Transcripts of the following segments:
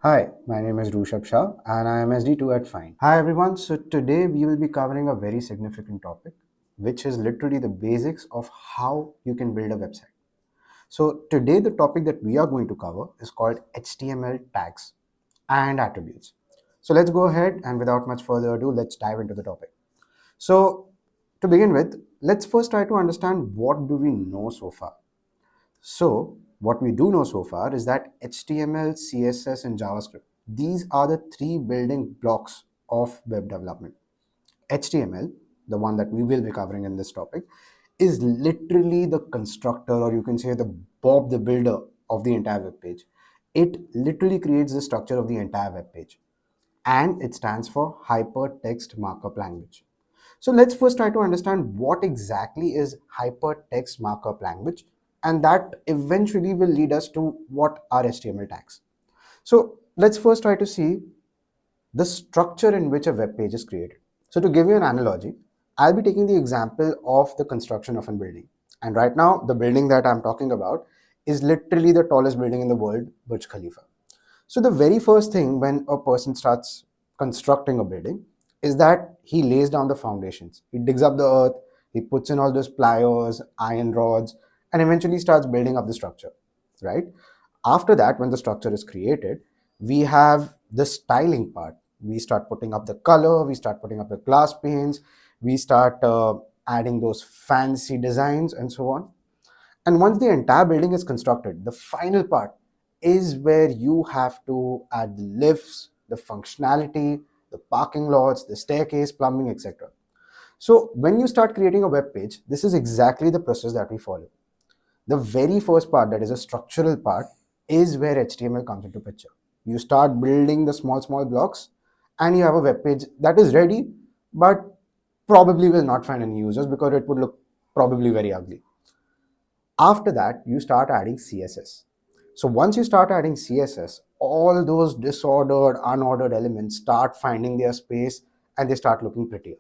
Hi, my name is Rushabh Shah and I am SD2 at Fynd. Hi everyone, so today we will be covering a very significant topic, which is literally the basics of how you can build a website. So today the topic that we are going to cover is called HTML tags and attributes. So let's go ahead and without much further ado, let's dive into the topic. So to begin with, let's first try to understand what do we know so far. So, what we do know so far is that HTML, CSS, and JavaScript, these are the three building blocks of web development. HTML, the one that we will be covering in this topic, is literally the constructor, or you can say the Bob the builder of the entire web page. It literally creates the structure of the entire web page, and it stands for Hypertext Markup Language. So let's first try to understand what exactly is Hypertext Markup Language, and that eventually will lead us to what are HTML tags. So let's first try to see the structure in which a web page is created. So to give you an analogy, I'll be taking the example of the construction of a building. And right now, the building that I'm talking about is literally the tallest building in the world, Burj Khalifa. So the very first thing when a person starts constructing a building is that he lays down the foundations. He digs up the earth, he puts in all those pliers, iron rods, and eventually starts building up the structure, right? After that, when the structure is created, we have the styling part. We start putting up the color, we start putting up the glass panes, we start adding those fancy designs and so on. And once the entire building is constructed, the final part is where you have to add the lifts, the functionality, the parking lots, the staircase, plumbing, etc. So when you start creating a web page, this is exactly the process that we follow. The very first part, that is a structural part, is where HTML comes into picture. You start building the small blocks and you have a web page that is ready, but probably will not find any users because it would look probably very ugly. After that, you start adding CSS. So once you start adding CSS, all those disordered, unordered elements start finding their space and they start looking prettier.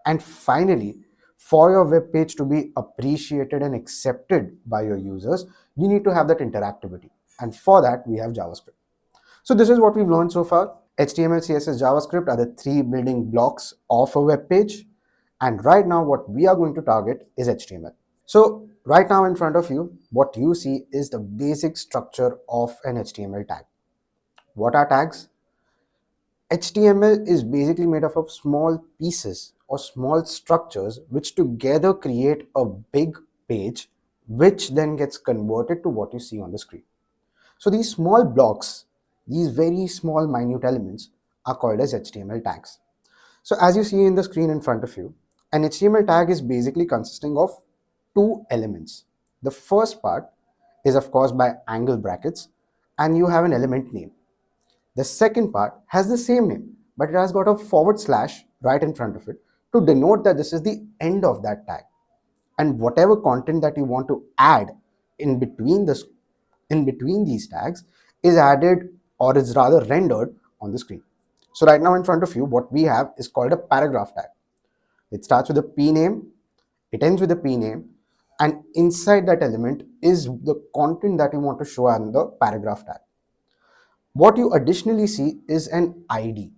And finally, for your web page to be appreciated and accepted by your users, you need to have that interactivity. And for that, we have JavaScript. So this is what we've learned so far. HTML, CSS, JavaScript are the three building blocks of a web page. And right now, what we are going to target is HTML. So right now in front of you, what you see is the basic structure of an HTML tag. What are tags? HTML is basically made up of small pieces or small structures which together create a big page, which then gets converted to what you see on the screen. So these small blocks, these very small minute elements are called as HTML tags. So as you see in the screen in front of you, an HTML tag is basically consisting of two elements. The first part is of course by angle brackets and you have an element name. The second part has the same name, but it has got a forward slash right in front of it to denote that this is the end of that tag. And whatever content that you want to add in between this in between these tags is added or is rather rendered on the screen. So right now in front of you, what we have is called a paragraph tag. It starts with a p name, it ends with a p name, and inside that element is the content that you want to show on the paragraph tag. What you additionally see is an ID.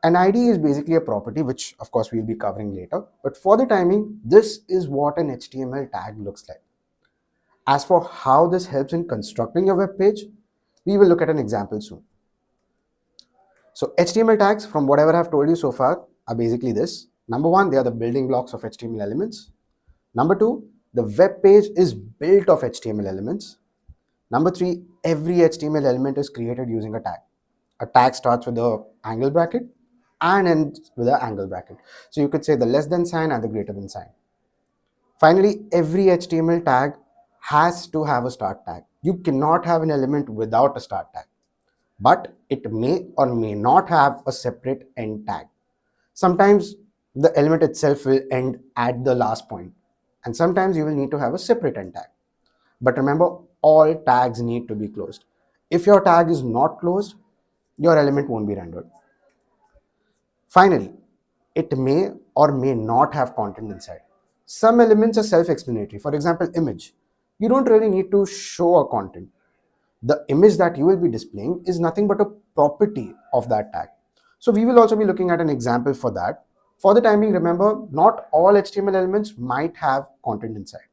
An ID is basically a property, which of course we'll be covering later. But for the timing, this is what an HTML tag looks like. As for how this helps in constructing a web page, we will look at an example soon. So HTML tags, from whatever I've told you so far, are basically this. Number one, they are the building blocks of HTML elements. Number two, the web page is built of HTML elements. Number three, every HTML element is created using a tag. A tag starts with the angle bracket and ends with an angle bracket. So you could say the less than sign and the greater than sign. Finally, every HTML tag has to have a start tag. You cannot have an element without a start tag, but it may or may not have a separate end tag. Sometimes the element itself will end at the last point, and sometimes you will need to have a separate end tag. But remember, all tags need to be closed. If your tag is not closed, your element won't be rendered. Finally, it may or may not have content inside. Some elements are self-explanatory. For example, image. You don't really need to show a content. The image that you will be displaying is nothing but a property of that tag. So we will also be looking at an example for that. For the time being, remember, not all HTML elements might have content inside.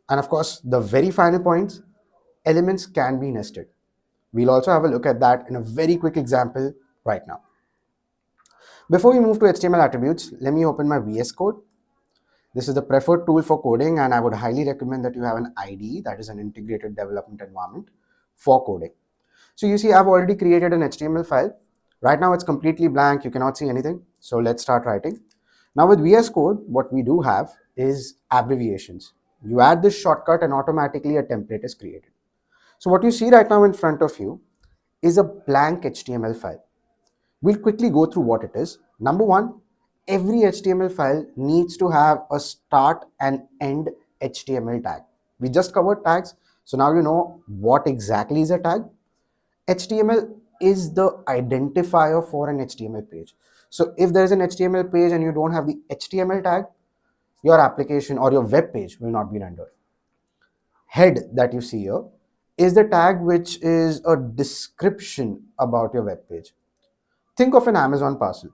And of course, the very final points, elements can be nested. We'll also have a look at that in a very quick example right now. Before we move to HTML attributes, let me open my VS Code. This is the preferred tool for coding, and I would highly recommend that you have an IDE, that is an integrated development environment for coding. So you see, I've already created an HTML file. Right now it's completely blank, you cannot see anything. So let's start writing. Now with VS Code, what we do have is abbreviations. You add this shortcut and automatically a template is created. So what you see right now in front of you is a blank HTML file. We'll quickly go through what it is. Number one, every HTML file needs to have a start and end HTML tag. We just covered tags, so now you know what exactly is a tag. HTML is the identifier for an HTML page. So if there is an HTML page and you don't have the HTML tag, your application or your web page will not be rendered. Head that you see here is the tag which is a description about your web page. Think of an Amazon parcel.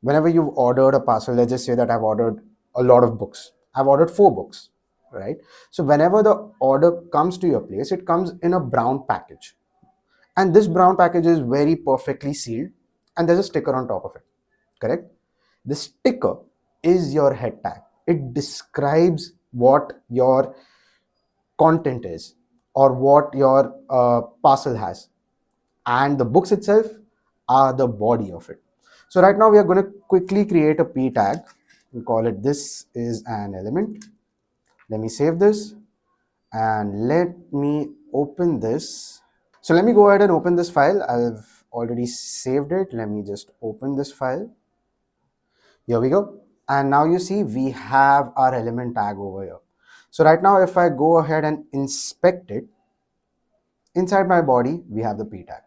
Whenever you've ordered a parcel, let's just say that I've ordered a lot of books. I've ordered 4 books, right? So whenever the order comes to your place, it comes in a brown package. And this brown package is very perfectly sealed and there's a sticker on top of it, correct? The sticker is your head tag. It describes what your content is or what your parcel has, and the books itself are the body of it. So right now we are going to quickly create a p tag. We call it this is an element. Let me save this and let me open this. So let me go ahead and open this file. I've already saved it. Let me just open this file. Here we go. And now you see we have our element tag over here. So right now if I go ahead and inspect it, inside my body we have the p tag.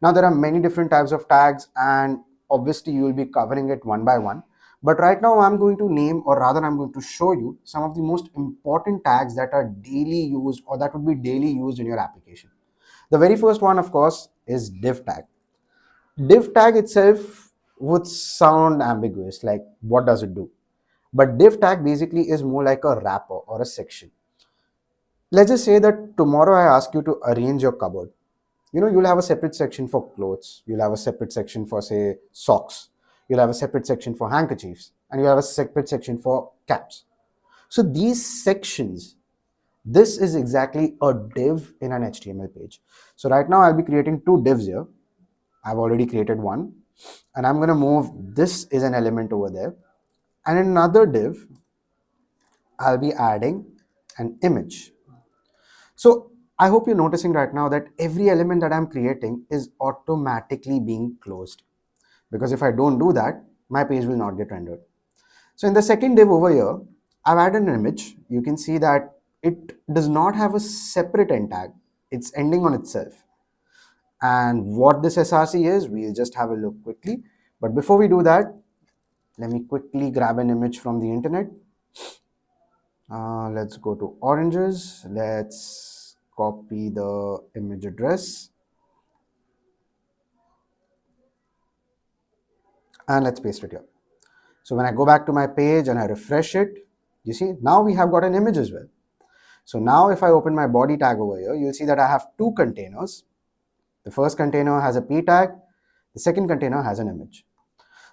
Now there are many different types of tags and obviously you will be covering it one by one. But right now I'm going to name, or rather I'm going to show you some of the most important tags that are daily used or that would be daily used in your application. The very first one, of course, is div tag. Div tag itself would sound ambiguous, like what does it do? But div tag basically is more like a wrapper or a section. Let's just say that tomorrow I ask you to arrange your cupboard. You'll have a separate section for clothes, you'll have a separate section for, say, socks, you'll have a separate section for handkerchiefs, and you'll have a separate section for caps. So these sections, this is exactly a div in an HTML page. So right now I'll be creating 2 divs here. I've already created one, and I'm going to move this is an element over there, and in another div I'll be adding an image. So I hope you're noticing right now that every element that I'm creating is automatically being closed, because if I don't do that, my page will not get rendered. So in the second div over here, I've added an image. You can see that it does not have a separate end tag. It's ending on itself. And what this SRC is, we'll just have a look quickly. But before we do that, let me quickly grab an image from the internet. Let's go to oranges. Let's copy the image address. And let's paste it here. So when I go back to my page and I refresh it, you see, now we have got an image as well. So now if I open my body tag over here, you'll see that I have 2 containers. The first container has a p tag. The second container has an image.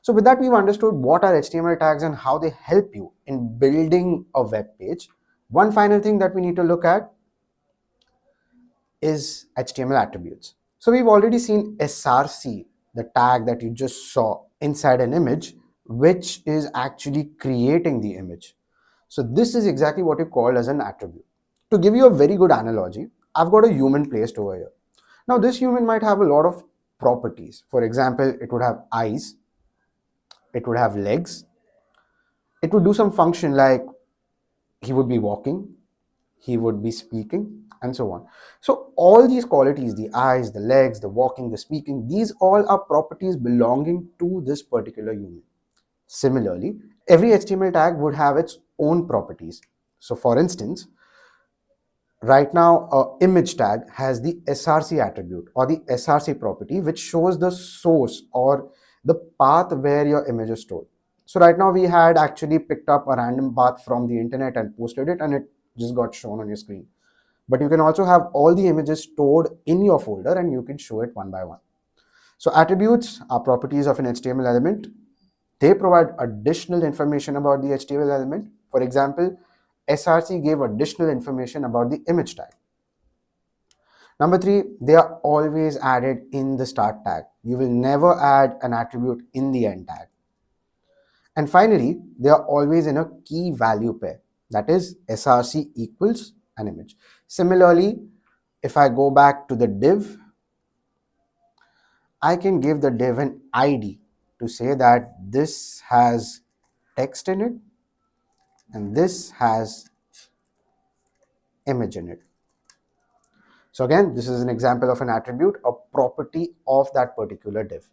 So with that, we've understood what are HTML tags and how they help you in building a web page. One final thing that we need to look at is HTML attributes. So we've already seen SRC, the tag that you just saw inside an image, which is actually creating the image. So this is exactly what you call as an attribute. To give you a very good analogy, I've got a human placed over here. Now this human might have a lot of properties. For example, it would have eyes, it would have legs, it would do some function like he would be walking, he would be speaking, and so on. So all these qualities, the eyes, the legs, the walking, the speaking, these all are properties belonging to this particular human. Similarly, every HTML tag would have its own properties. So for instance, Right now, a image tag has the src attribute or the src property, which shows the source or the path where your image is stored. So right now we had actually picked up a random path from the internet and posted it, and it just got shown on your screen. But you can also have all the images stored in your folder and you can show it one by one. So attributes are properties of an HTML element. They provide additional information about the HTML element. For example, src gave additional information about the image tag. Number three, they are always added in the start tag. You will never add an attribute in the end tag. And finally, they are always in a key value pair. That is, src equals an image. Similarly, if I go back to the div, I can give the div an ID to say that this has text in it and this has image in it. So again, this is an example of an attribute, a property of that particular div.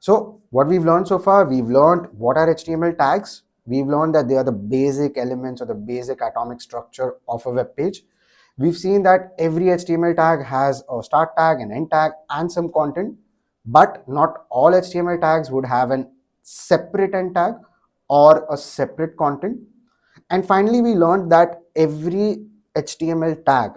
So what we've learned so far, we've learned what are HTML tags. We've learned that they are the basic elements or the basic atomic structure of a web page. We've seen that every HTML tag has a start tag, an end tag, and some content, but not all HTML tags would have a separate end tag or a separate content. And finally, we learned that every HTML tag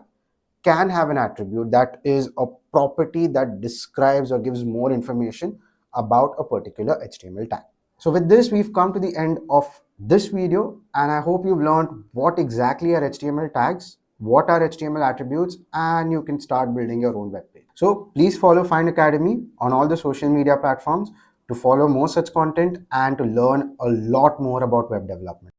can have an attribute that is a property that describes or gives more information about a particular HTML tag. So with this, we've come to the end of this video, and I hope you've learned what exactly are HTML tags, what are HTML attributes, and you can start building your own web page. So please follow Fynd Academy on all the social media platforms to follow more such content and to learn a lot more about web development.